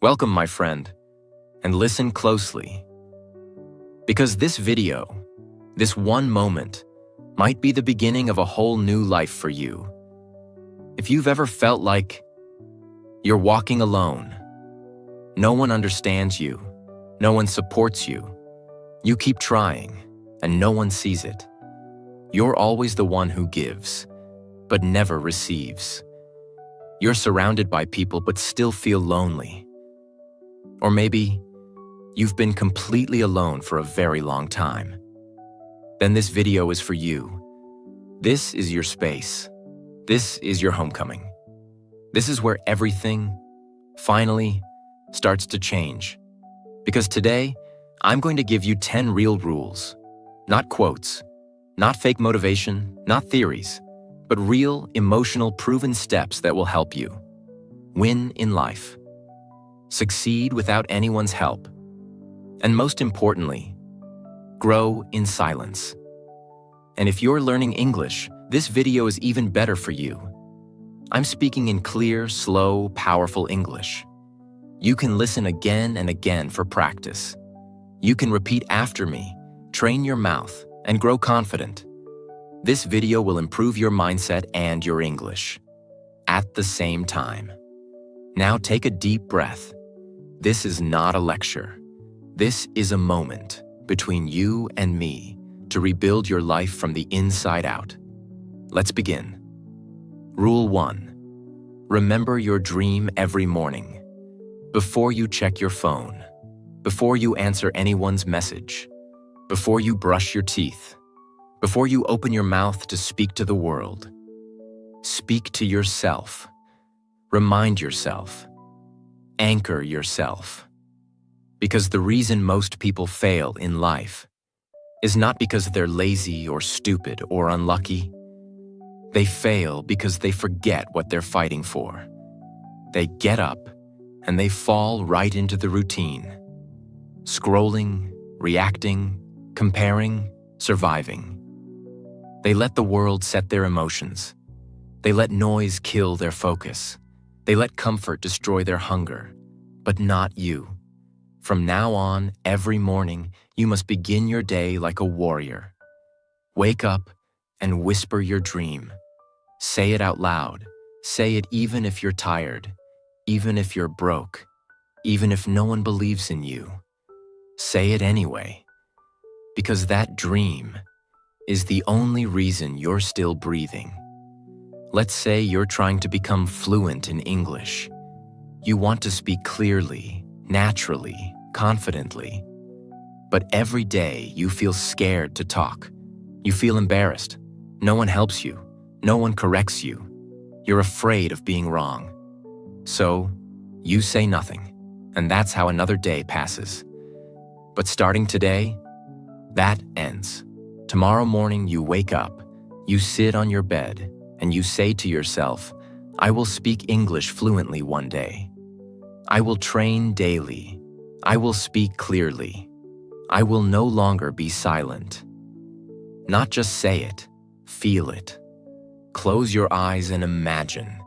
Welcome, my friend, and listen closely. Because this video, this one moment, might be the beginning of a whole new life for you. If you've ever felt like you're walking alone, no one understands you, no one supports you, you keep trying, and no one sees it. You're always the one who gives, but never receives. You're surrounded by people but still feel lonely. Or maybe you've been completely alone for a very long time. Then this video is for you. This is your space. This is your homecoming. This is where everything, finally, starts to change. Because today, I'm going to give you 10 real rules. Not quotes, not fake motivation, not theories, but real, emotional, proven steps that will help you win in life, succeed without anyone's help, and most importantly, grow in silence. And if you're learning English, this video is even better for you. I'm speaking in clear, slow, powerful English. You can listen again and again for practice. You can repeat after me, train your mouth, and grow confident. This video will improve your mindset and your English at the same time. Now take a deep breath. This is not a lecture. This is a moment between you and me to rebuild your life from the inside out. Let's begin. Rule 1. Remember your dream every morning. Before you check your phone, before you answer anyone's message, before you brush your teeth, before you open your mouth to speak to the world, speak to yourself. Remind yourself. Anchor yourself. Because the reason most people fail in life is not because they're lazy or stupid or unlucky. They fail because they forget what they're fighting for. They get up and they fall right into the routine. Scrolling, reacting, comparing, surviving. They let the world set their emotions. They let noise kill their focus. They let comfort destroy their hunger. But not you. From now on, every morning, you must begin your day like a warrior. Wake up and whisper your dream. Say it out loud. Say it even if you're tired, even if you're broke, even if no one believes in you. Say it anyway. Because that dream is the only reason you're still breathing. Let's say you're trying to become fluent in English. You want to speak clearly, naturally, confidently. But every day you feel scared to talk. You feel embarrassed. No one helps you. No one corrects you. You're afraid of being wrong. So, you say nothing, and that's how another day passes. But starting today, that ends. Tomorrow morning you wake up, you sit on your bed, and you say to yourself, I will speak English fluently one day. I will train daily. I will speak clearly. I will no longer be silent. Not just say it, feel it. Close your eyes and imagine.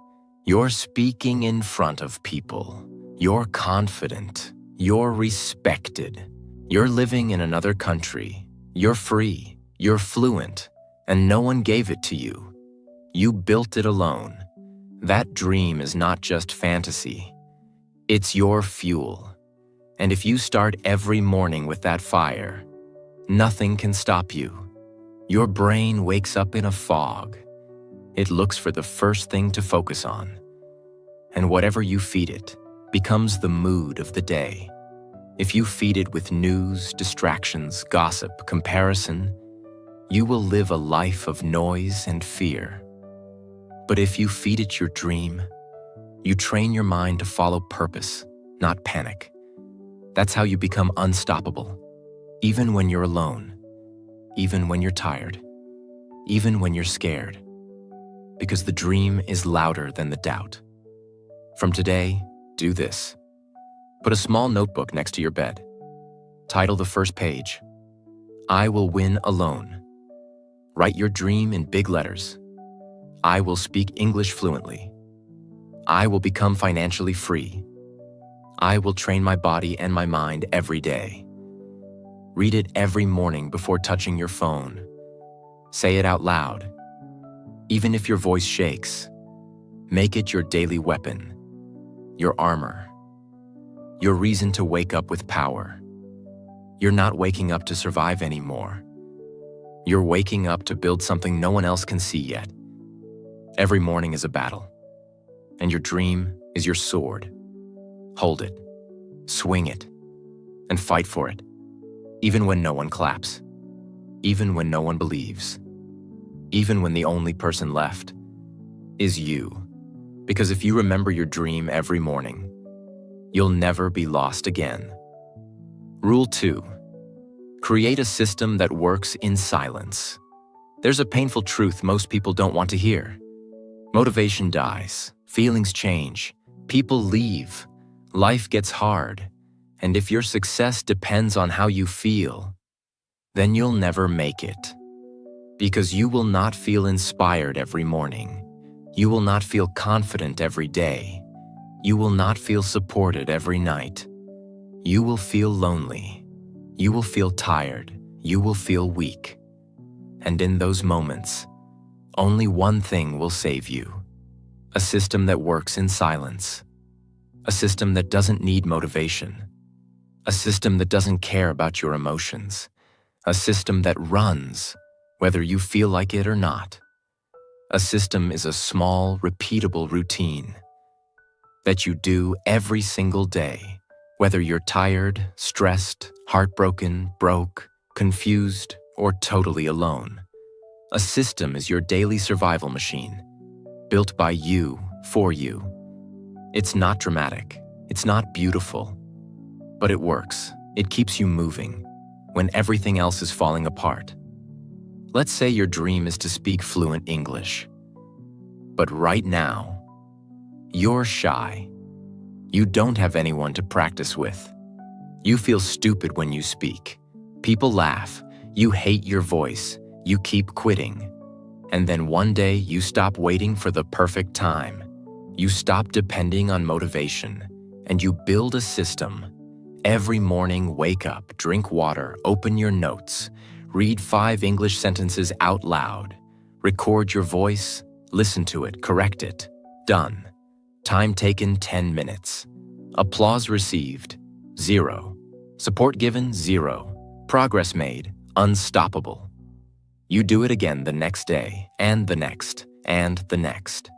You're speaking in front of people. You're confident. You're respected. You're living in another country. You're free. You're fluent. And no one gave it to you. You built it alone. That dream is not just fantasy. It's your fuel. And if you start every morning with that fire, nothing can stop you. Your brain wakes up in a fog. It looks for the first thing to focus on. And whatever you feed it becomes the mood of the day. If you feed it with news, distractions, gossip, comparison, you will live a life of noise and fear. But if you feed it your dream, you train your mind to follow purpose, not panic. That's how you become unstoppable, even when you're alone, even when you're tired, even when you're scared. Because the dream is louder than the doubt. From today, do this. Put a small notebook next to your bed. Title the first page, I will win alone. Write your dream in big letters. I will speak English fluently. I will become financially free. I will train my body and my mind every day. Read it every morning before touching your phone. Say it out loud. Even if your voice shakes, make it your daily weapon, your armor, your reason to wake up with power. You're not waking up to survive anymore. You're waking up to build something no one else can see yet. Every morning is a battle, and your dream is your sword. Hold it, swing it, and fight for it, even when no one claps, even when no one believes, even when the only person left is you. Because if you remember your dream every morning, you'll never be lost again. Rule 2. Create a system that works in silence. There's a painful truth most people don't want to hear. Motivation dies, feelings change, people leave, life gets hard, and if your success depends on how you feel, then you'll never make it. Because you will not feel inspired every morning. You will not feel confident every day. You will not feel supported every night. You will feel lonely. You will feel tired. You will feel weak. And in those moments, only one thing will save you. A system that works in silence. A system that doesn't need motivation. A system that doesn't care about your emotions. A system that runs, whether you feel like it or not. A system is a small, repeatable routine that you do every single day, whether you're tired, stressed, heartbroken, broke, confused, or totally alone. A system is your daily survival machine, built by you, for you. It's not dramatic, it's not beautiful, but it works. It keeps you moving when everything else is falling apart. Let's say your dream is to speak fluent English, but right now, you're shy. You don't have anyone to practice with. You feel stupid when you speak. People laugh. You hate your voice. You keep quitting. And then one day you stop waiting for the perfect time. You stop depending on motivation, and you build a system. Every morning, wake up, drink water, open your notes, read 5 English sentences out loud, record your voice, listen to it, correct it. Done. Time taken 10 minutes. Applause received 0. Support given 0. Progress made unstoppable. You do it again the next day, and the next, and the next.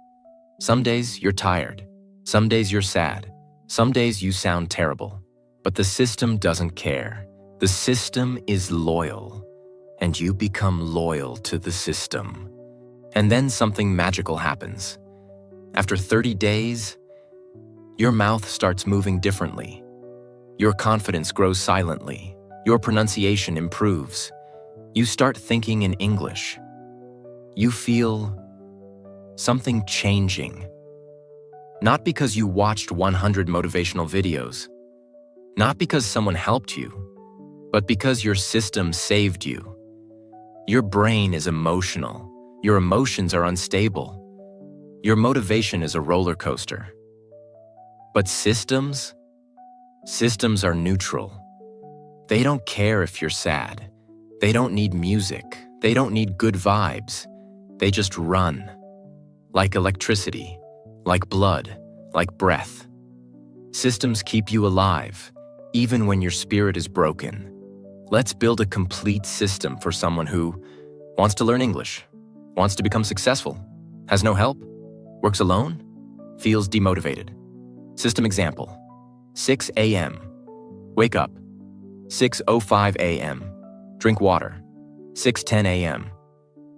Some days you're tired. Some days you're sad. Some days you sound terrible. But the system doesn't care. The system is loyal, and you become loyal to the system. And then something magical happens. After 30 days, your mouth starts moving differently. Your confidence grows silently. Your pronunciation improves. You start thinking in English. You feel something changing. Not because you watched 100 motivational videos. Not because someone helped you, but because your system saved you. Your brain is emotional. Your emotions are unstable. Your motivation is a roller coaster. But systems are neutral. They don't care if you're sad. They don't need music. They don't need good vibes. They just run. Like electricity, like blood, like breath. Systems keep you alive, even when your spirit is broken. Let's build a complete system for someone who wants to learn English, wants to become successful, has no help, works alone, feels demotivated. System example: 6 a.m. Wake up. 6:05 a.m. Drink water. 6:10 a.m.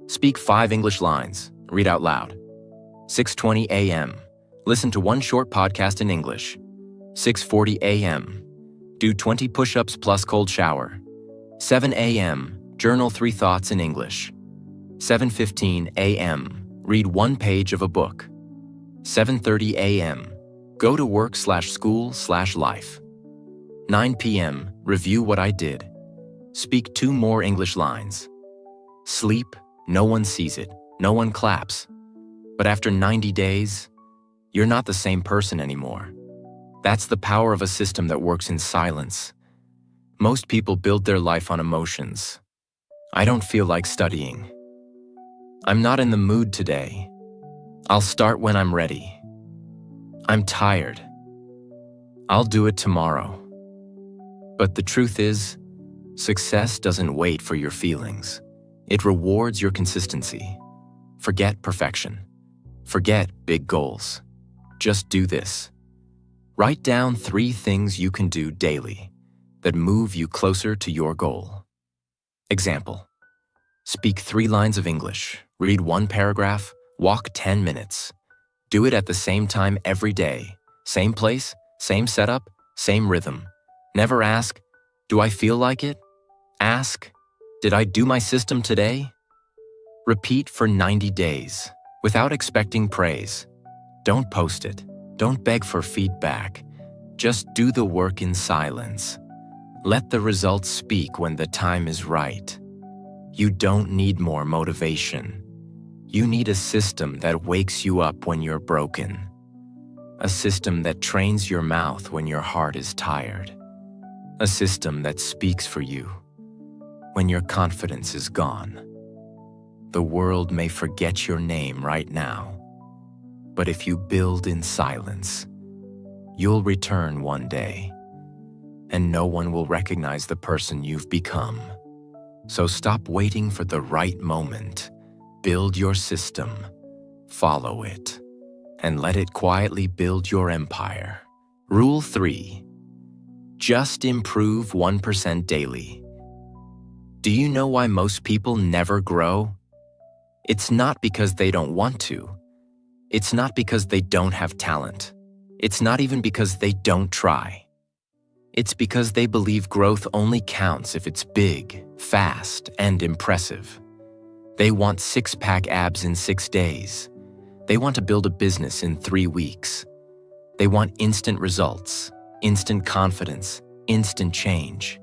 Speak 5 English lines. Read out loud. 6:20 a.m. Listen to 1 short podcast in English. 6:40 a.m. Do 20 push-ups plus cold shower. 7 a.m. Journal 3 thoughts in English. 7:15 a.m. Read 1 page of a book. 7:30 a.m. Go to work/school/life. 9 p.m. Review what I did. Speak 2 more English lines. Sleep, no one sees it, no one claps. But after 90 days, you're not the same person anymore. That's the power of a system that works in silence. Most people build their life on emotions. I don't feel like studying. I'm not in the mood today. I'll start when I'm ready. I'm tired. I'll do it tomorrow. But the truth is, success doesn't wait for your feelings. It rewards your consistency. Forget perfection. Forget big goals. Just do this. Write down 3 things you can do daily that move you closer to your goal. Example: speak 3 lines of English, read 1 paragraph, walk 10 minutes. Do it at the same time every day. Same place, same setup, same rhythm. Never ask, do I feel like it? Ask, did I do my system today? Repeat for 90 days, without expecting praise. Don't post it. Don't beg for feedback. Just do the work in silence. Let the results speak when the time is right. You don't need more motivation. You need a system that wakes you up when you're broken. A system that trains your mouth when your heart is tired. A system that speaks for you when your confidence is gone. The world may forget your name right now, but if you build in silence, you'll return one day, and no one will recognize the person you've become. So stop waiting for the right moment. Build your system, follow it, and let it quietly build your empire. Rule 3. Just improve 1% daily. Do you know why most people never grow? It's not because they don't want to. It's not because they don't have talent. It's not even because they don't try. It's because they believe growth only counts if it's big, fast, and impressive. They want 6-pack abs in 6 days. They want to build a business in 3 weeks. They want instant results, instant confidence, instant change.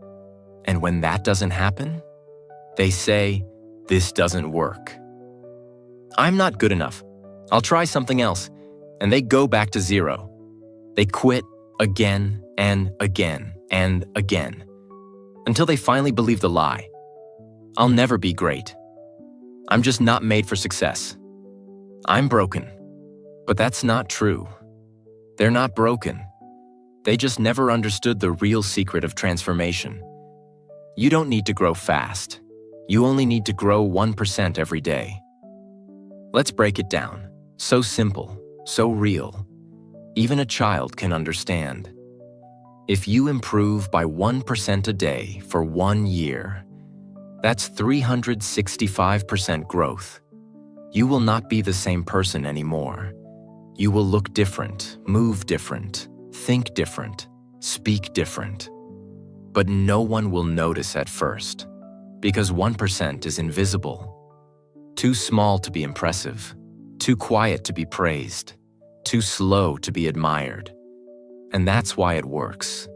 And when that doesn't happen, they say, this doesn't work. I'm not good enough. I'll try something else. And they go back to 0. They quit again and again and again until they finally believe the lie. I'll never be great. I'm just not made for success. I'm broken. But that's not true. They're not broken. They just never understood the real secret of transformation. You don't need to grow fast. You only need to grow 1% every day. Let's break it down. So simple, so real. Even a child can understand. If you improve by 1% a day for 1 year, that's 365% growth. You will not be the same person anymore. You will look different, move different, think different, speak different. But no one will notice at first, because 1% is invisible. Too small to be impressive, too quiet to be praised, too slow to be admired. And that's why it works,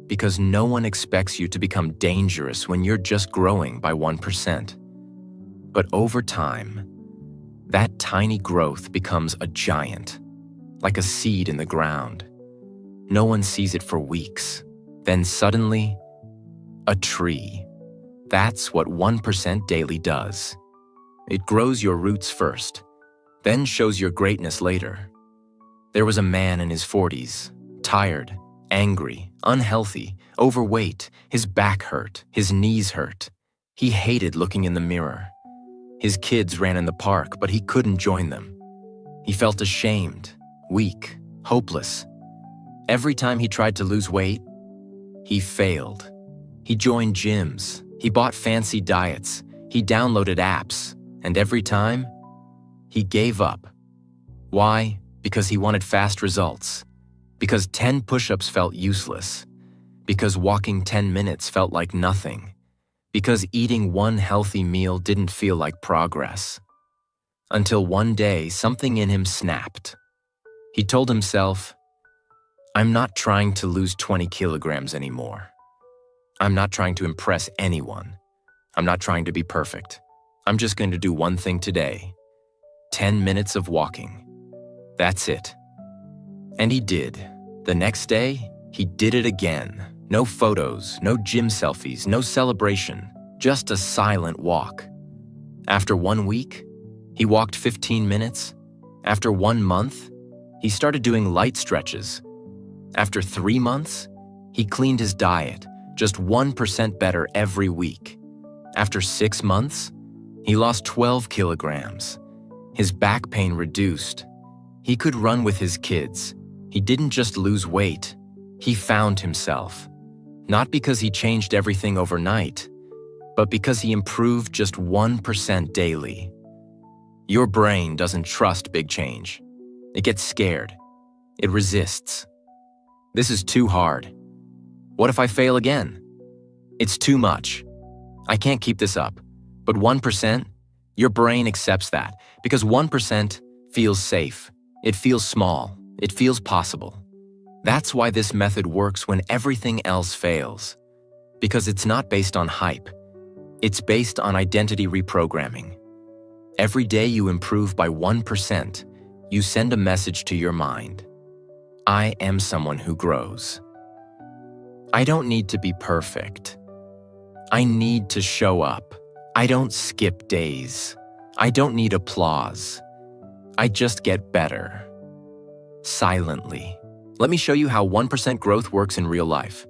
because no one expects you to become dangerous when you're just growing by 1%. But over time, that tiny growth becomes a giant, like a seed in the ground. No one sees it for weeks. Then suddenly, a tree. That's what 1% daily does. It grows your roots first, then shows your greatness later. There was a man in his 40s, tired, angry, unhealthy, overweight. His back hurt, his knees hurt. He hated looking in the mirror. His kids ran in the park, but he couldn't join them. He felt ashamed, weak, hopeless. Every time he tried to lose weight, he failed. He joined gyms, he bought fancy diets, he downloaded apps, and every time, he gave up. Why? Because he wanted fast results. Because 10 push-ups felt useless. Because walking 10 minutes felt like nothing. Because eating 1 healthy meal didn't feel like progress. Until one day, something in him snapped. He told himself, I'm not trying to lose 20 kilograms anymore. I'm not trying to impress anyone. I'm not trying to be perfect. I'm just going to do one thing today. 10 minutes of walking. That's it. And he did. The next day, he did it again. No photos, no gym selfies, no celebration, just a silent walk. After 1 week, he walked 15 minutes. After 1 month, he started doing light stretches. After 3 months, he cleaned his diet, just 1% better every week. After 6 months, he lost 12 kilograms. His back pain reduced. He could run with his kids. He didn't just lose weight. He found himself. Not because he changed everything overnight, but because he improved just 1% daily. Your brain doesn't trust big change. It gets scared. It resists. This is too hard. What if I fail again? It's too much. I can't keep this up. But 1%, your brain accepts that because 1% feels safe. It feels small. It feels possible. That's why this method works when everything else fails. Because it's not based on hype. It's based on identity reprogramming. Every day you improve by 1%, you send a message to your mind. I am someone who grows. I don't need to be perfect. I need to show up. I don't skip days. I don't need applause. I just get better. Silently. Let me show you how 1% growth works in real life.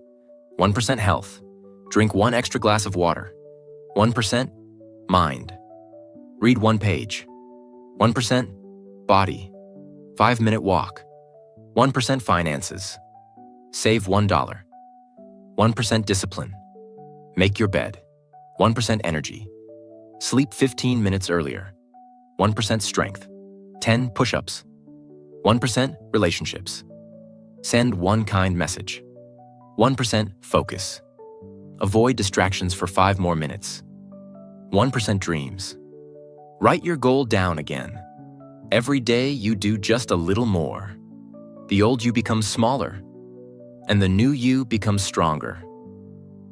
1% health. Drink 1 extra glass of water. 1% mind. Read 1 page. 1% body. 5-minute walk. 1% finances. Save $1. 1% discipline. Make your bed. 1% energy. Sleep 15 minutes earlier. 1% strength. 10 push-ups. 1% relationships. Send 1 kind message. 1% focus. Avoid distractions for 5 more minutes. 1% dreams. Write your goal down again. Every day you do just a little more. The old you becomes smaller, and the new you becomes stronger.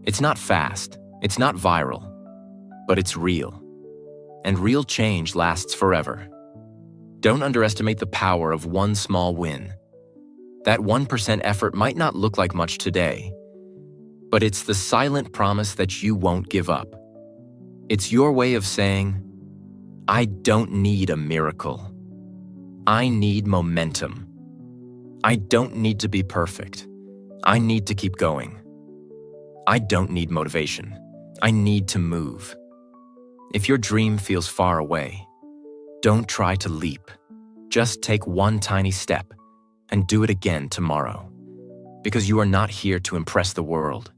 It's not fast, it's not viral, but it's real. And real change lasts forever. Don't underestimate the power of 1 small win. That 1% effort might not look like much today, but it's the silent promise that you won't give up. It's your way of saying, I don't need a miracle. I need momentum. I don't need to be perfect. I need to keep going. I don't need motivation. I need to move. If your dream feels far away, don't try to leap. Just take 1 tiny step and do it again tomorrow. Because you are not here to impress the world.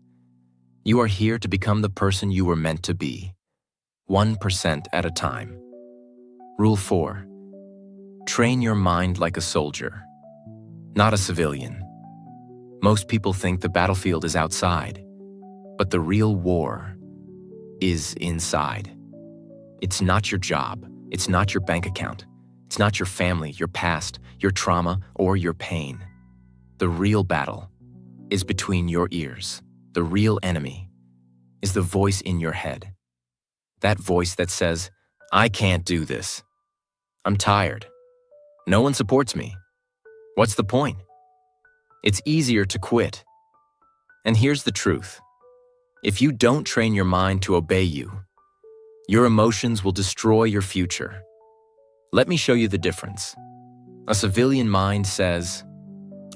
You are here to become the person you were meant to be, 1% at a time. Rule 4. Train your mind like a soldier, not a civilian. Most people think the battlefield is outside, but the real war is inside. It's not your job. It's not your bank account. It's not your family, your past, your trauma, or your pain. The real battle is between your ears. The real enemy is the voice in your head. That voice that says, I can't do this. I'm tired. No one supports me. What's the point? It's easier to quit. And here's the truth. If you don't train your mind to obey you, your emotions will destroy your future. Let me show you the difference. A civilian mind says,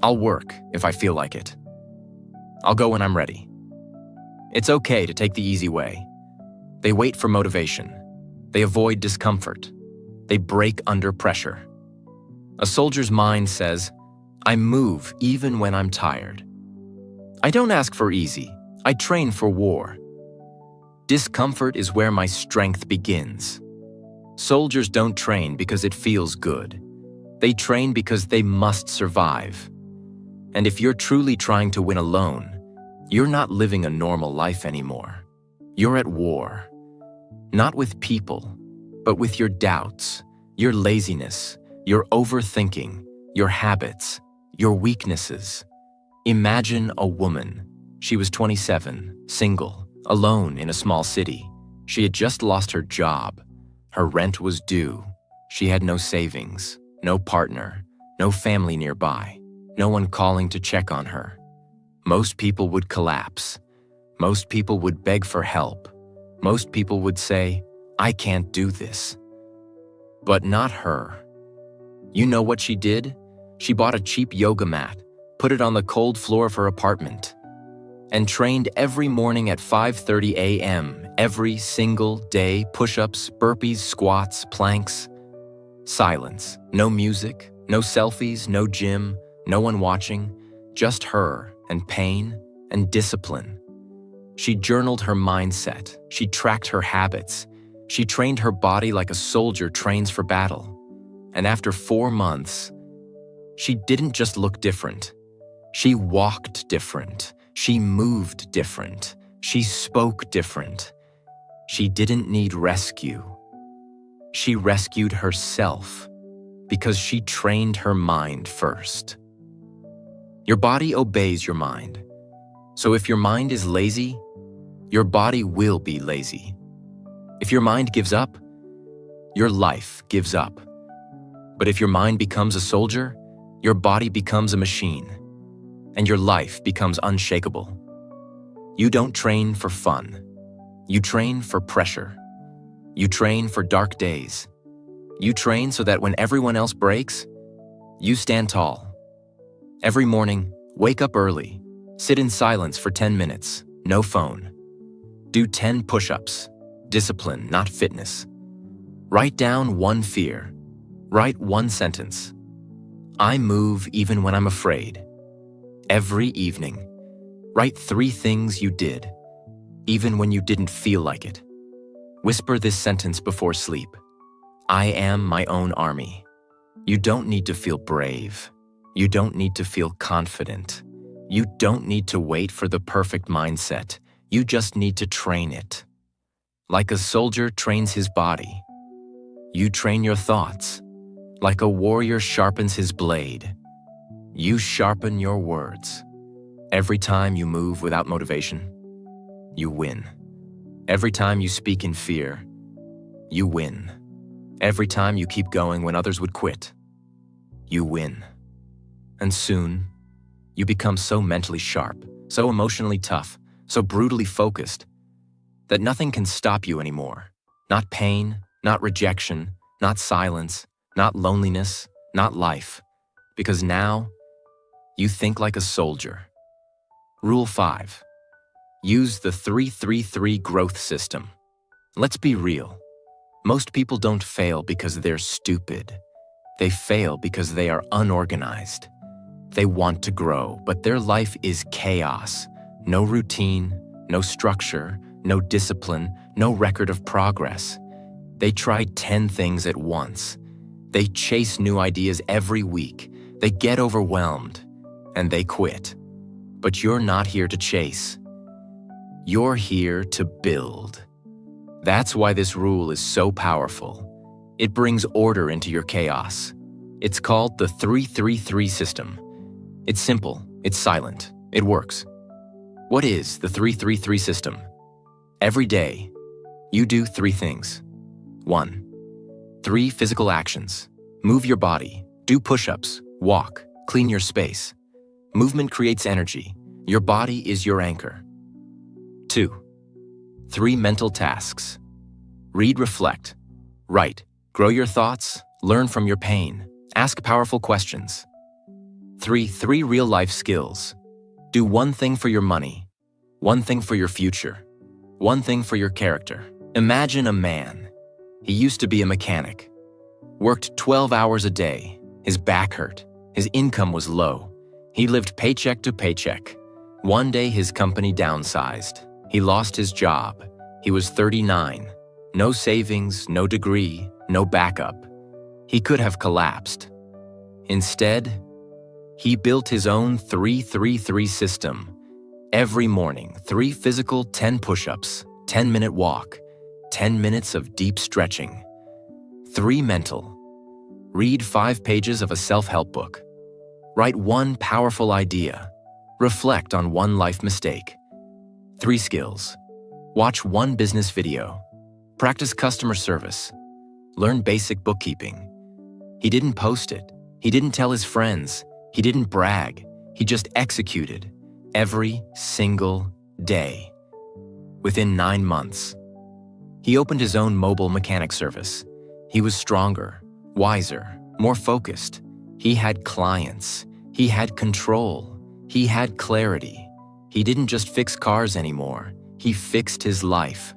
I'll work if I feel like it. I'll go when I'm ready. It's okay to take the easy way. They wait for motivation. They avoid discomfort. They break under pressure. A soldier's mind says, I move even when I'm tired. I don't ask for easy. I train for war. Discomfort is where my strength begins. Soldiers don't train because it feels good. They train because they must survive. And if you're truly trying to win alone, you're not living a normal life anymore. You're at war. Not with people, but with your doubts, your laziness, your overthinking, your habits, your weaknesses. Imagine a woman. She was 27, single, alone in a small city. She had just lost her job. Her rent was due. She had no savings, no partner, no family nearby, no one calling to check on her. Most people would collapse. Most people would beg for help. Most people would say, "I can't do this." But not her. You know what she did? She bought a cheap yoga mat, put it on the cold floor of her apartment, and trained every morning at 5:30 a.m. every single day, push-ups, burpees, squats, planks. Silence, no music, no selfies, no gym, no one watching, just her and pain and discipline. She journaled her mindset, she tracked her habits, she trained her body like a soldier trains for battle. And after 4 months, she didn't just look different. She walked different. She moved different. She spoke different. She didn't need rescue. She rescued herself because she trained her mind first. Your body obeys your mind. So if your mind is lazy, your body will be lazy. If your mind gives up, your life gives up. But if your mind becomes a soldier, your body becomes a machine, and your life becomes unshakable. You don't train for fun. You train for pressure. You train for dark days. You train so that when everyone else breaks, you stand tall. Every morning, wake up early. Sit in silence for 10 minutes, no phone. Do 10 push-ups. Discipline, not fitness. Write down one fear. Write one sentence. I move even when I'm afraid. Every evening, write 3 things you did, even when you didn't feel like it. Whisper this sentence before sleep. I am my own army. You don't need to feel brave. You don't need to feel confident. You don't need to wait for the perfect mindset. You just need to train it. Like a soldier trains his body, you train your thoughts. Like a warrior sharpens his blade, you sharpen your words. Every time you move without motivation, you win. Every time you speak in fear, you win. Every time you keep going when others would quit, you win. And soon, you become so mentally sharp, so emotionally tough, so brutally focused, that nothing can stop you anymore. Not pain, not rejection, not silence, not loneliness, not life. Because now, you think like a soldier. Rule 5. Use the 3-3-3 growth system. Let's be real. Most people don't fail because they're stupid. They fail because they are unorganized. They want to grow, but their life is chaos. No routine, no structure, no discipline, no record of progress. They try 10 things at once. They chase new ideas every week. They get overwhelmed, and they quit. But you're not here to chase. You're here to build. That's why this rule is so powerful. It brings order into your chaos. It's called the 3-3-3 system. It's simple, it's silent, it works. What is the 3-3-3 system? Every day, you do 3 things. 1. 3 physical actions. Move your body, do push-ups, walk, clean your space. Movement creates energy. Your body is your anchor. 2. 3 mental tasks. Read, reflect, write, grow your thoughts, learn from your pain, ask powerful questions. 3 real-life skills. Do 1 thing for your money, 1 thing for your future, 1 thing for your character. Imagine a man. He used to be a mechanic. Worked 12 hours a day. His back hurt. His income was low. He lived paycheck to paycheck. One day his company downsized. He lost his job. He was 39. No savings, no degree, no backup. He could have collapsed. Instead, he built his own 3-3-3 system. Every morning, 3 physical 10 push-ups, 10-minute walk, 10 minutes of deep stretching. 3 mental. Read 5 pages of a self-help book. Write 1 powerful idea. Reflect on 1 life mistake. 3 skills. Watch 1 business video. Practice customer service. Learn basic bookkeeping. He didn't post it. He didn't tell his friends. He didn't brag, he just executed every single day. Within 9 months, he opened his own mobile mechanic service. He was stronger, wiser, more focused. He had clients. He had control. He had clarity. He didn't just fix cars anymore. He fixed his life.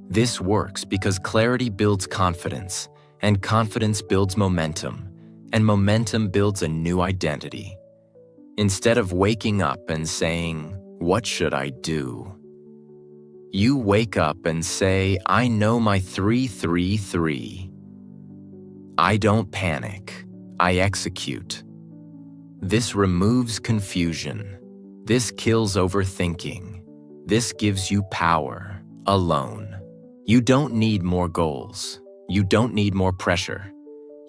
This works because clarity builds confidence, and confidence builds momentum, and momentum builds a new identity. Instead of waking up and saying, "What should I do?" you wake up and say, "I know my 3-3-3. I don't panic. I execute." This removes confusion. This kills overthinking. This gives you power alone. You don't need more goals. You don't need more pressure.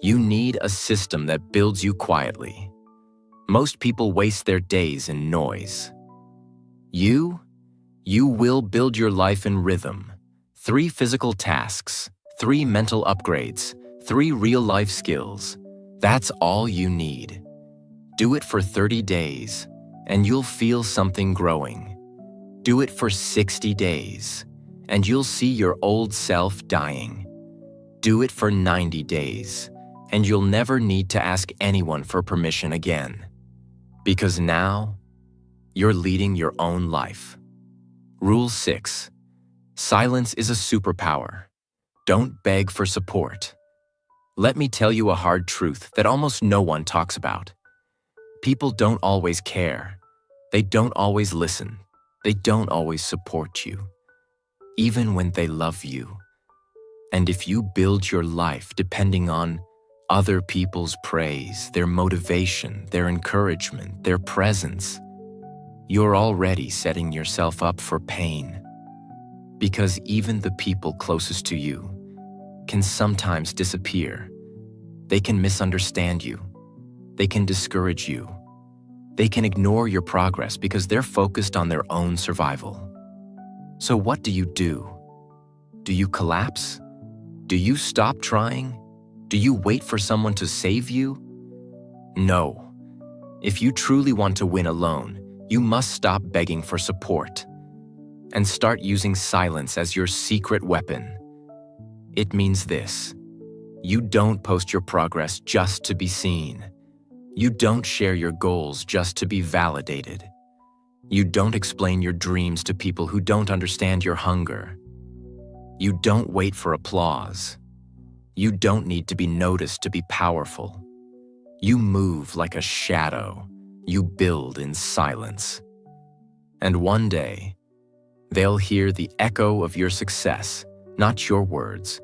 You need a system that builds you quietly. Most people waste their days in noise. You will build your life in rhythm. 3 physical tasks, 3 mental upgrades, 3 real-life skills. That's all you need. Do it for 30 days, and you'll feel something growing. Do it for 60 days, and you'll see your old self dying. Do it for 90 days, and you'll never need to ask anyone for permission again. Because now, you're leading your own life. Rule 6. Silence is a superpower. Don't beg for support. Let me tell you a hard truth that almost no one talks about. People don't always care. They don't always listen. They don't always support you, even when they love you. And if you build your life depending on other people's praise, their motivation, their encouragement, their presence, you're already setting yourself up for pain. Because even the people closest to you can sometimes disappear. They can misunderstand you. They can discourage you. They can ignore your progress because they're focused on their own survival. So what do? Do you collapse? Do you stop trying? Do you wait for someone to save you? No. If you truly want to win alone, you must stop begging for support and start using silence as your secret weapon. It means this: you don't post your progress just to be seen. You don't share your goals just to be validated. You don't explain your dreams to people who don't understand your hunger. You don't wait for applause. You don't need to be noticed to be powerful. You move like a shadow. You build in silence. And one day, they'll hear the echo of your success, not your words.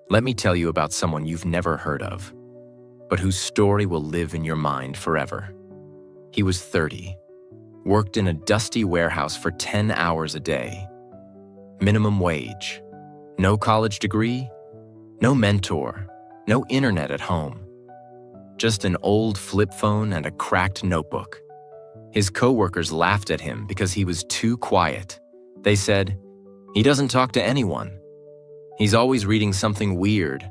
Let me tell you about someone you've never heard of, but whose story will live in your mind forever. He was 30, worked in a dusty warehouse for 10 hours a day. Minimum wage, no college degree, no mentor, no internet at home. Just an old flip phone and a cracked notebook. His coworkers laughed at him because he was too quiet. They said, "He doesn't talk to anyone. He's always reading something weird.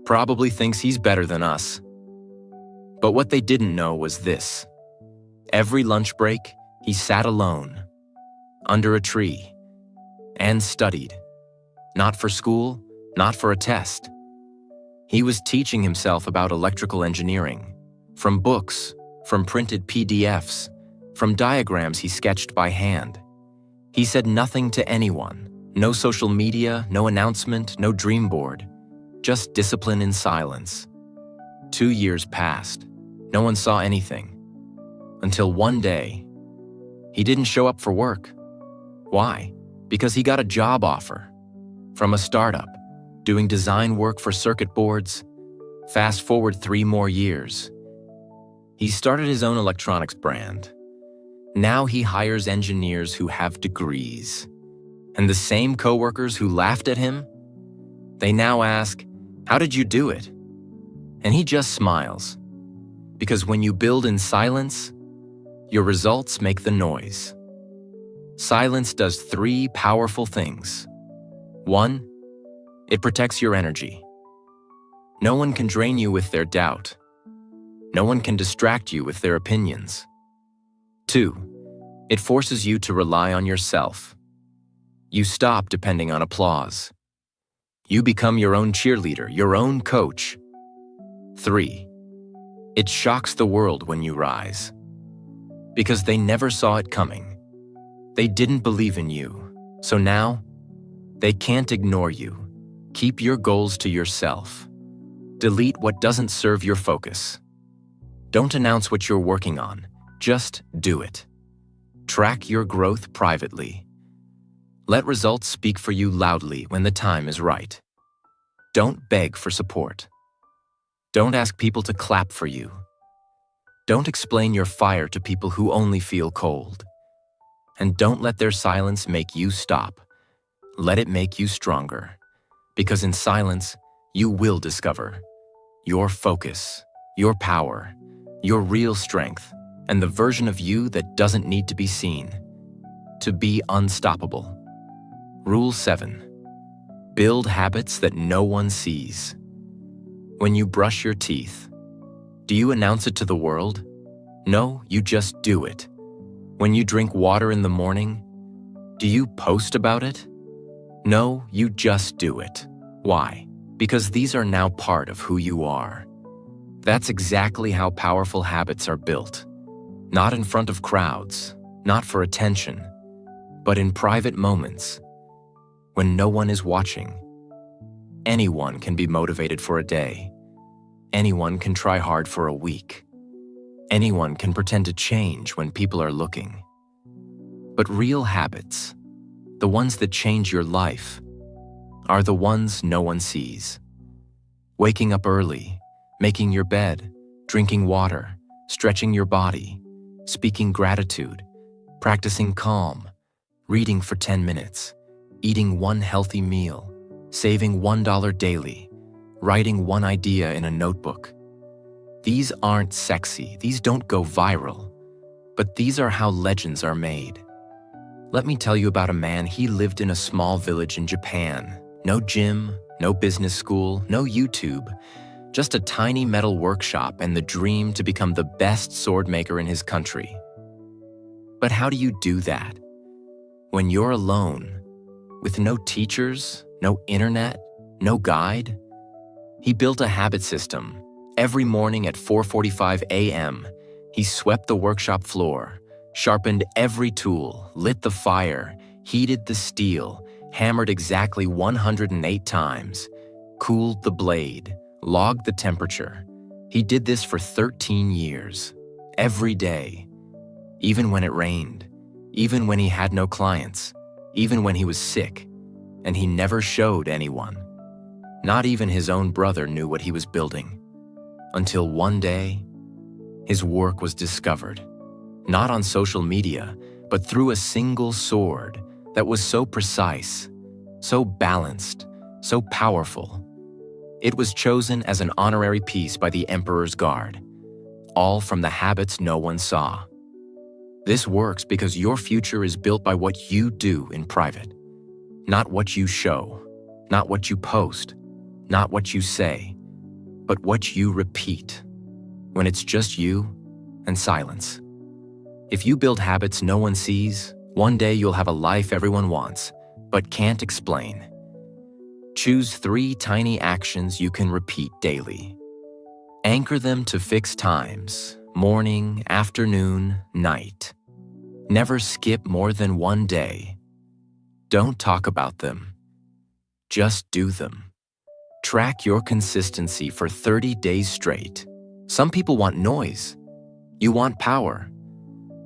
Probably thinks he's better than us." But what they didn't know was this. Every lunch break, he sat alone, under a tree, and studied. Not for school, not for a test. He was teaching himself about electrical engineering, from books, from printed PDFs, from diagrams he sketched by hand. He said nothing to anyone, no social media, no announcement, no dream board, just discipline in silence. 2 years passed. No one saw anything. Until one day, he didn't show up for work. Why? Because he got a job offer from a startup, doing design work for circuit boards. Fast forward 3 more years. He started his own electronics brand. Now he hires engineers who have degrees. And the same coworkers who laughed at him, they now ask, "How did you do it?" And he just smiles. Because when you build in silence, your results make the noise. Silence does 3 powerful things. 1, it protects your energy. No one can drain you with their doubt. No one can distract you with their opinions. 2. It forces you to rely on yourself. You stop depending on applause. You become your own cheerleader, your own coach. 3. It shocks the world when you rise. Because they never saw it coming. They didn't believe in you. So now, they can't ignore you. Keep your goals to yourself. Delete what doesn't serve your focus. Don't announce what you're working on. Just do it. Track your growth privately. Let results speak for you loudly when the time is right. Don't beg for support. Don't ask people to clap for you. Don't explain your fire to people who only feel cold. And don't let their silence make you stop. Let it make you stronger. Because in silence, you will discover your focus, your power, your real strength, and the version of you that doesn't need to be seen. To be unstoppable. Rule 7. Build habits that no one sees. When you brush your teeth, do you announce it to the world? No, you just do it. When you drink water in the morning, do you post about it? No, you just do it. Why? Because these are now part of who you are. That's exactly how powerful habits are built. Not in front of crowds, not for attention, but in private moments, when no one is watching. Anyone can be motivated for a day. Anyone can try hard for a week. Anyone can pretend to change when people are looking. But real habits, the ones that change your life, are the ones no one sees. Waking up early, making your bed, drinking water, stretching your body, speaking gratitude, practicing calm, reading for 10 minutes, eating one healthy meal, saving $1 daily, writing one idea in a notebook. These aren't sexy, these don't go viral, but these are how legends are made. Let me tell you about a man. He lived in a small village in Japan. No gym, no business school, no YouTube, just a tiny metal workshop and the dream to become the best sword maker in his country. But how do you do that? When you're alone, with no teachers, no internet, no guide? He built a habit system. Every morning at 4:45 a.m., he swept the workshop floor, sharpened every tool, lit the fire, heated the steel, hammered exactly 108 times, cooled the blade, logged the temperature. He did this for 13 years, every day, even when it rained, even when he had no clients, even when he was sick, and he never showed anyone. Not even his own brother knew what he was building. Until one day, his work was discovered, not on social media, but through a single sword that was so precise, so balanced, so powerful. It was chosen as an honorary piece by the Emperor's Guard, all from the habits no one saw. This works because your future is built by what you do in private, not what you show, not what you post, not what you say, but what you repeat, when it's just you and silence. If you build habits no one sees, one day you'll have a life everyone wants, but can't explain. Choose 3 tiny actions you can repeat daily. Anchor them to fixed times, morning, afternoon, night. Never skip more than one day. Don't talk about them. Just do them. Track your consistency for 30 days straight. Some people want noise. You want power.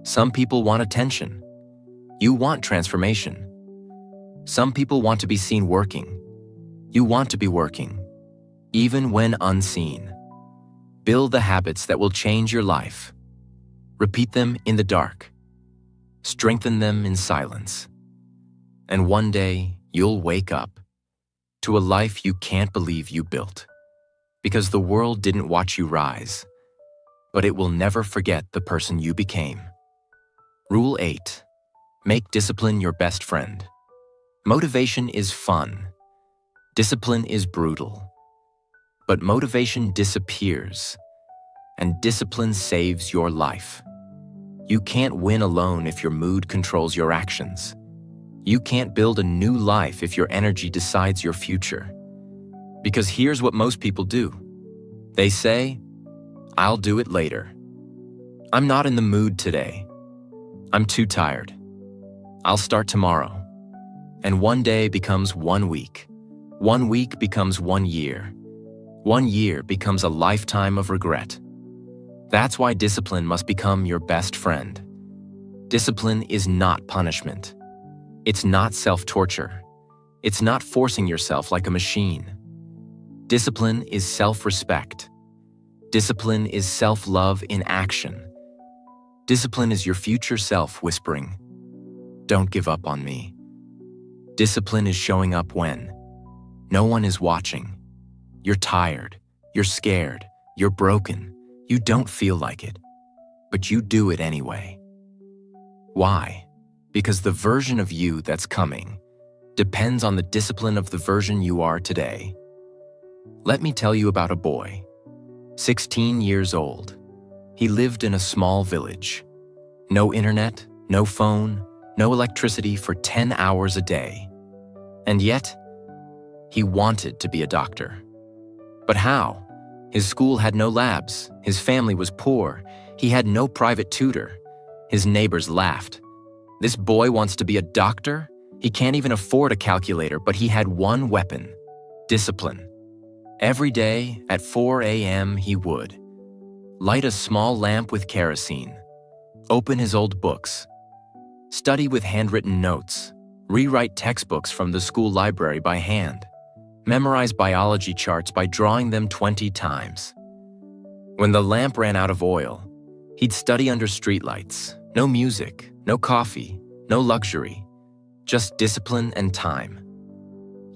Some people want attention. You want transformation. Some people want to be seen working. You want to be working, even when unseen. Build the habits that will change your life. Repeat them in the dark. Strengthen them in silence. And one day, you'll wake up to a life you can't believe you built. Because the world didn't watch you rise, but it will never forget the person you became. Rule 8. Make discipline your best friend. Motivation is fun. Discipline is brutal. But motivation disappears. and discipline saves your life. You can't win alone if your mood controls your actions. You can't build a new life if your energy decides your future. Because here's what most people do. They say, "I'll do it later. I'm not in the mood today. I'm too tired. I'll start tomorrow." And one day becomes 1 week. 1 week becomes 1 year. 1 year becomes a lifetime of regret. That's why discipline must become your best friend. Discipline is not punishment. It's not self-torture. It's not forcing yourself like a machine. Discipline is self-respect. Discipline is self-love in action. Discipline is your future self whispering, "Don't give up on me." Discipline is showing up when no one is watching. You're tired, you're scared, you're broken, you don't feel like it, but you do it anyway. Why? Because the version of you that's coming depends on the discipline of the version you are today. Let me tell you about a boy, 16 years old. He lived in a small village. No internet, no phone, no electricity for 10 hours a day. And yet, he wanted to be a doctor. But how? His school had no labs, his family was poor, he had no private tutor. His neighbors laughed. This boy wants to be a doctor? He can't even afford a calculator, but he had one weapon: discipline. Every day at 4 a.m. he would light a small lamp with kerosene, open his old books, study with handwritten notes, rewrite textbooks from the school library by hand, memorize biology charts by drawing them 20 times. When the lamp ran out of oil, he'd study under streetlights. No music, no coffee, no luxury, just discipline and time.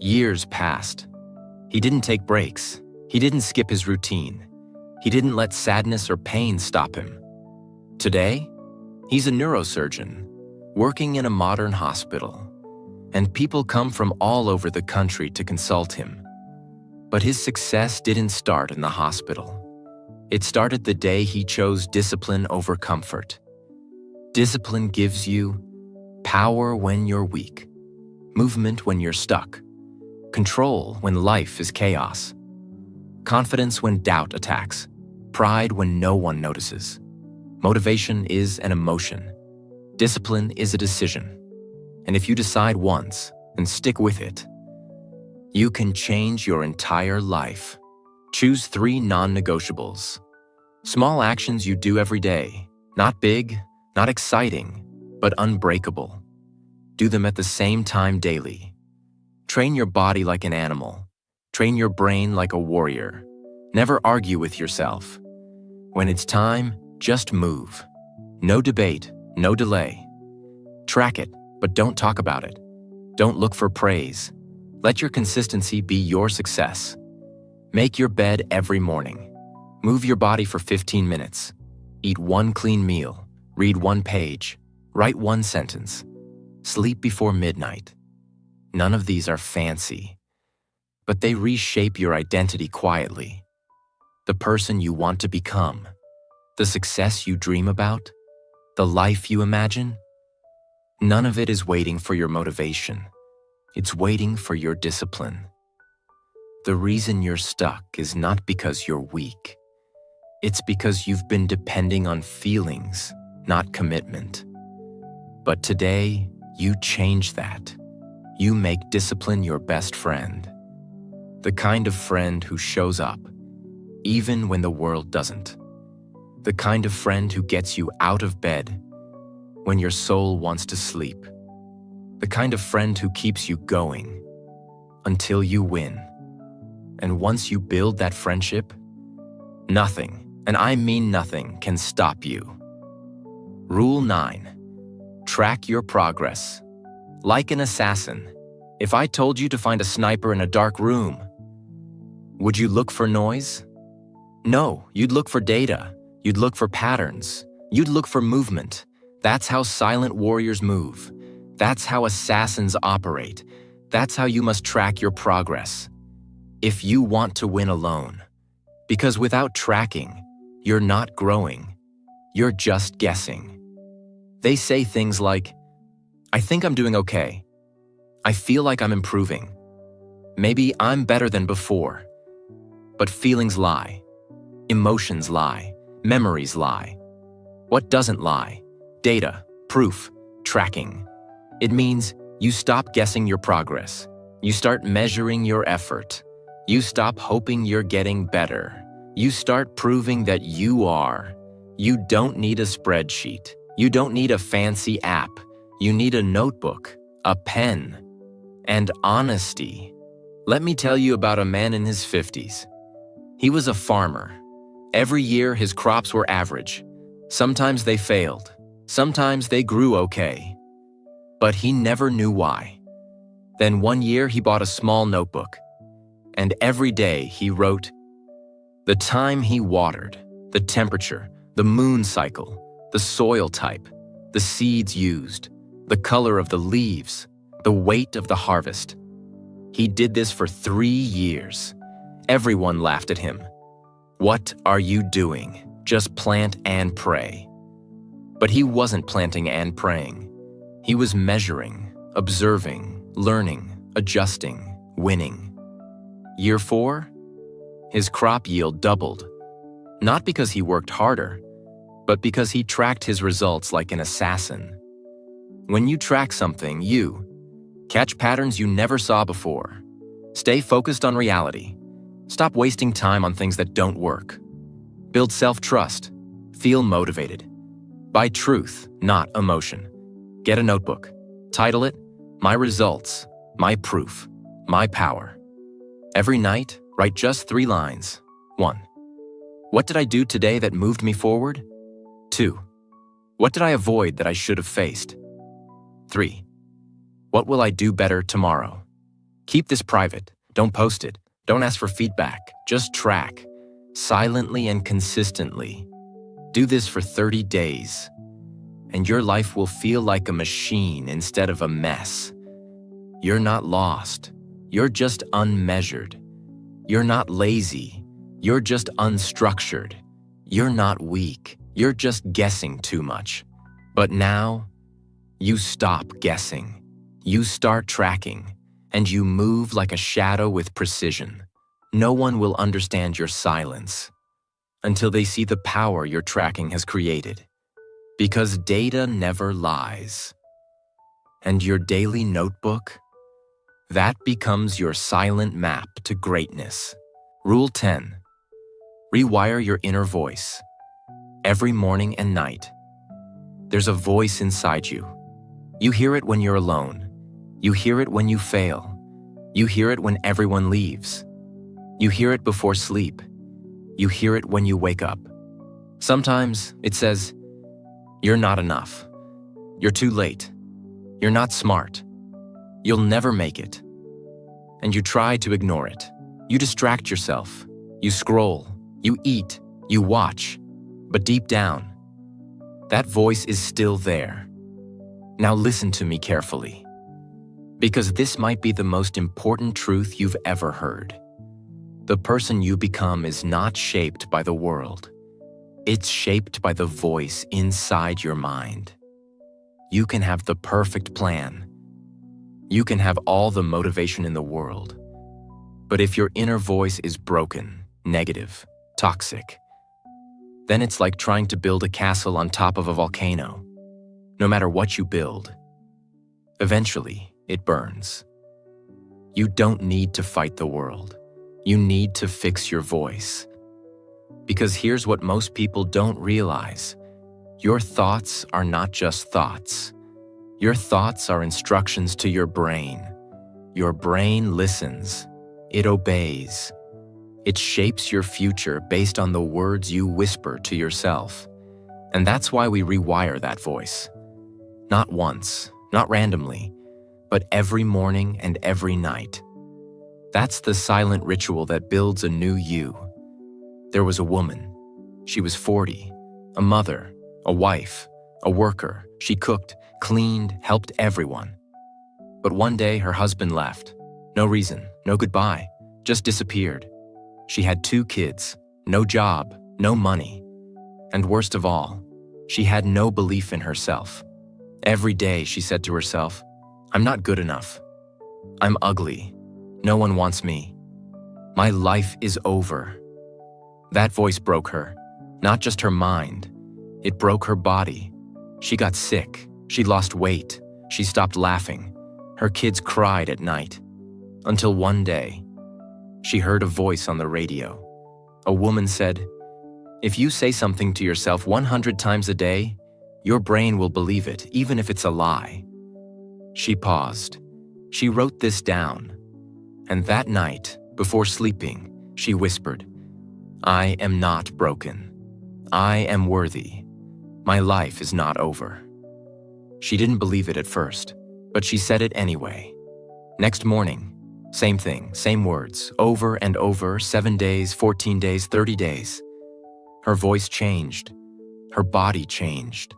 Years passed. He didn't take breaks. He didn't skip his routine. He didn't let sadness or pain stop him. Today, he's a neurosurgeon, working in a modern hospital, and people come from all over the country to consult him. But his success didn't start in the hospital. It started the day he chose discipline over comfort. Discipline gives you power when you're weak, movement when you're stuck, control when life is chaos, confidence when doubt attacks, pride when no one notices. Motivation is an emotion. Discipline is a decision. And if you decide once and stick with it, you can change your entire life. Choose 3 non-negotiables. Small actions you do every day, not big, not exciting, but unbreakable. Do them at the same time daily. Train your body like an animal. Train your brain like a warrior. Never argue with yourself. When it's time, just move. No debate, no delay. Track it, but don't talk about it. Don't look for praise. Let your consistency be your success. Make your bed every morning. Move your body for 15 minutes. Eat 1 clean meal. Read 1 page. Write 1 sentence. Sleep before midnight. None of these are fancy, but they reshape your identity quietly. The person you want to become, the success you dream about, the life you imagine. None of it is waiting for your motivation. It's waiting for your discipline. The reason you're stuck is not because you're weak. It's because you've been depending on feelings, not commitment. But today, you change that. You make discipline your best friend. The kind of friend who shows up, even when the world doesn't. The kind of friend who gets you out of bed when your soul wants to sleep. The kind of friend who keeps you going until you win. And once you build that friendship, nothing, and I mean nothing, can stop you. Rule 9. Track your progress. Like an assassin, if I told you to find a sniper in a dark room, would you look for noise? No, you'd look for data. You'd look for patterns. You'd look for movement. That's how silent warriors move. That's how assassins operate. That's how you must track your progress. If you want to win alone. Because without tracking, you're not growing. You're just guessing. They say things like, I think I'm doing okay. I feel like I'm improving. Maybe I'm better than before. But feelings lie. Emotions lie. Memories lie. What doesn't lie? Data, proof, tracking. It means you stop guessing your progress. You start measuring your effort. You stop hoping you're getting better. You start proving that you are. You don't need a spreadsheet. You don't need a fancy app. You need a notebook, a pen, and honesty. Let me tell you about a man in his 50s. He was a farmer. Every year his crops were average. Sometimes they failed. Sometimes they grew okay. But he never knew why. Then one year he bought a small notebook. And every day he wrote the time he watered, the temperature, the moon cycle, the soil type, the seeds used, the color of the leaves, the weight of the harvest. He did this for 3 years. Everyone laughed at him. What are you doing? Just plant and pray. But he wasn't planting and praying. He was measuring, observing, learning, adjusting, winning. Year 4, his crop yield doubled. Not because he worked harder, but because he tracked his results like an assassin. When you track something, you catch patterns you never saw before. Stay focused on reality. Stop wasting time on things that don't work. Build self-trust. Feel motivated. Buy truth, not emotion. Get a notebook. Title it, My Results, My Proof, My Power. Every night, write just 3 lines. 1. What did I do today that moved me forward? 2. What did I avoid that I should have faced? 3. What will I do better tomorrow? Keep this private. Don't post it. Don't ask for feedback. Just track, silently and consistently. Do this for 30 days, and your life will feel like a machine instead of a mess. You're not lost. You're just unmeasured. You're not lazy. You're just unstructured. You're not weak. You're just guessing too much. But now, you stop guessing. You start tracking, and you move like a shadow with precision. No one will understand your silence until they see the power your tracking has created. Because data never lies. And your daily notebook? That becomes your silent map to greatness. Rule 10. Rewire your inner voice. Every morning and night, there's a voice inside you. You hear it when you're alone. You hear it when you fail. You hear it when everyone leaves. You hear it before sleep. You hear it when you wake up. Sometimes it says, you're not enough. You're too late. You're not smart. You'll never make it. And you try to ignore it. You distract yourself. You scroll. You eat. You watch. But deep down, that voice is still there. Now listen to me carefully, because this might be the most important truth you've ever heard. The person you become is not shaped by the world. It's shaped by the voice inside your mind. You can have the perfect plan. You can have all the motivation in the world. But if your inner voice is broken, negative, toxic, then it's like trying to build a castle on top of a volcano. No matter what you build, eventually it burns. You don't need to fight the world. You need to fix your voice. Because here's what most people don't realize. Your thoughts are not just thoughts. Your thoughts are instructions to your brain. Your brain listens. It obeys. It shapes your future based on the words you whisper to yourself. And that's why we rewire that voice. Not once, not randomly, but every morning and every night. That's the silent ritual that builds a new you. There was a woman. She was 40, a mother, a wife, a worker. She cooked, cleaned, helped everyone. But one day her husband left. No reason, no goodbye, just disappeared. She had 2 kids, no job, no money. And worst of all, she had no belief in herself. Every day she said to herself, "I'm not good enough. I'm ugly. No one wants me. My life is over." That voice broke her, not just her mind. It broke her body. She got sick. She lost weight. She stopped laughing. Her kids cried at night. Until one day, she heard a voice on the radio. A woman said, "If you say something to yourself 100 times a day, your brain will believe it, even if it's a lie." She paused. She wrote this down. And that night, before sleeping, she whispered, "I am not broken. I am worthy. My life is not over." She didn't believe it at first, but she said it anyway. Next morning, same thing, same words, over and over, 7 days, 14 days, 30 days. Her voice changed. Her body changed.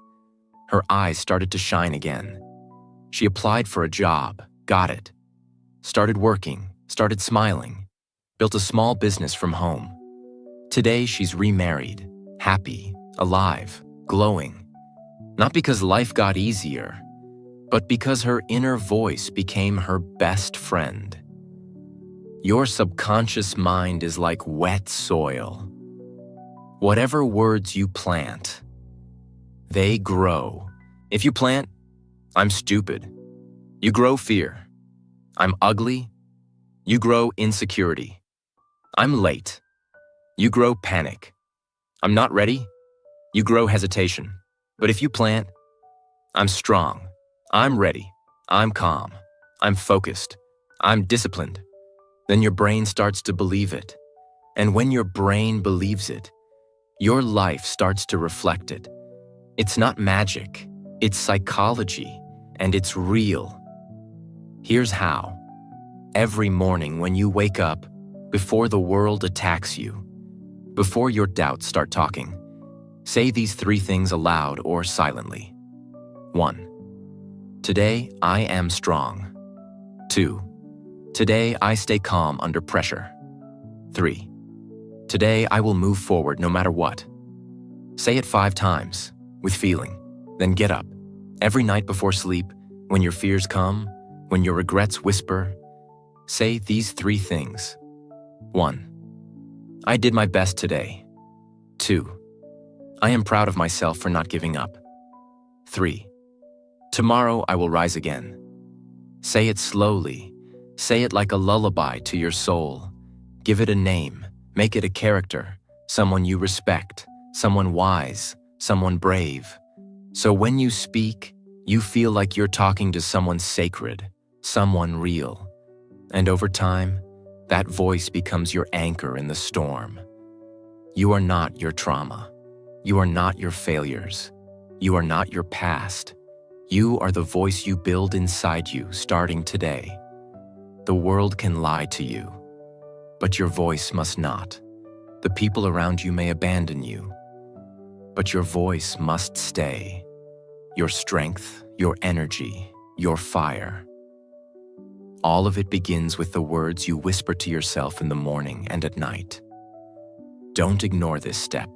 Her eyes started to shine again. She applied for a job, got it. Started working, started smiling, built a small business from home. Today she's remarried, happy, alive, glowing. Not because life got easier, but because her inner voice became her best friend. Your subconscious mind is like wet soil. Whatever words you plant, they grow. If you plant, "I'm stupid," you grow fear. "I'm ugly," you grow insecurity. "I'm late," you grow panic. "I'm not ready," you grow hesitation. But if you plant, "I'm strong, I'm ready, I'm calm, I'm focused, I'm disciplined," then your brain starts to believe it. And when your brain believes it, your life starts to reflect it. It's not magic, it's psychology, and it's real. Here's how. Every morning when you wake up, before the world attacks you, before your doubts start talking, say these 3 things aloud or silently. 1. Today, I am strong. 2. Today, I stay calm under pressure. 3. Today, I will move forward no matter what. Say it 5 times, with feeling, then get up. Every night before sleep, when your fears come, when your regrets whisper, say these 3 things. 1. I did my best today. 2. I am proud of myself for not giving up. 3. Tomorrow I will rise again. Say it slowly. Say it like a lullaby to your soul. Give it a name. Make it a character, someone you respect, someone wise, someone brave. So when you speak, you feel like you're talking to someone sacred, someone real. And over time, that voice becomes your anchor in the storm. You are not your trauma. You are not your failures. You are not your past. You are the voice you build inside you starting today. The world can lie to you, but your voice must not. The people around you may abandon you, but your voice must stay. Your strength, your energy, your fire. All of it begins with the words you whisper to yourself in the morning and at night. Don't ignore this step.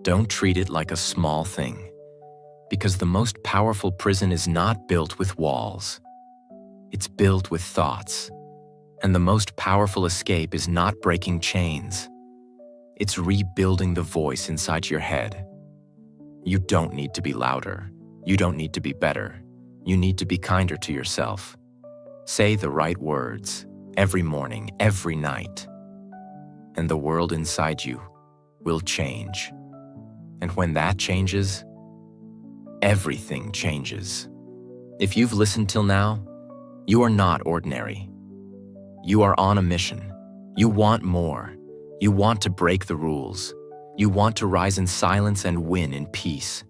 Don't treat it like a small thing, because the most powerful prison is not built with walls. It's built with thoughts. And the most powerful escape is not breaking chains. It's rebuilding the voice inside your head. You don't need to be louder. You don't need to be better. You need to be kinder to yourself. Say the right words every morning, every night. And the world inside you will change. And when that changes, everything changes. If you've listened till now, you are not ordinary. You are on a mission. You want more. You want to break the rules. You want to rise in silence and win in peace.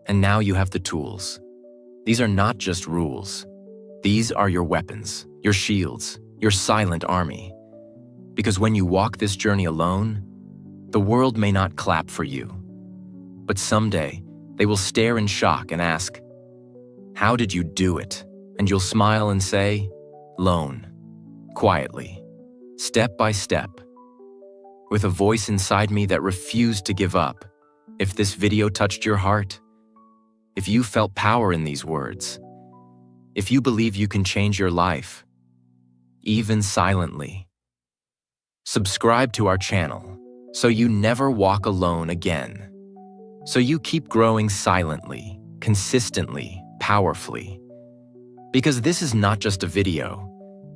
And now you have the tools. These are not just rules. These are your weapons, your shields, your silent army. Because when you walk this journey alone, the world may not clap for you. But someday, they will stare in shock and ask, "How did you do it?" And you'll smile and say, "Lone, quietly, step by step, with a voice inside me that refused to give up. If this video touched your heart, if you felt power in these words, if you believe you can change your life, even silently, subscribe to our channel so you never walk alone again. So you keep growing silently, consistently, powerfully. Because this is not just a video.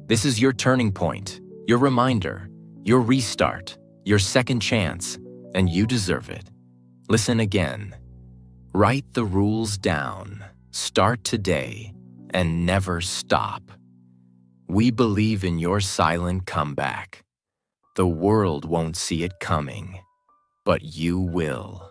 This is your turning point, your reminder, your restart, your second chance, and you deserve it. Listen again. Write the rules down. Start today and never stop. We believe in your silent comeback. The world won't see it coming, but you will.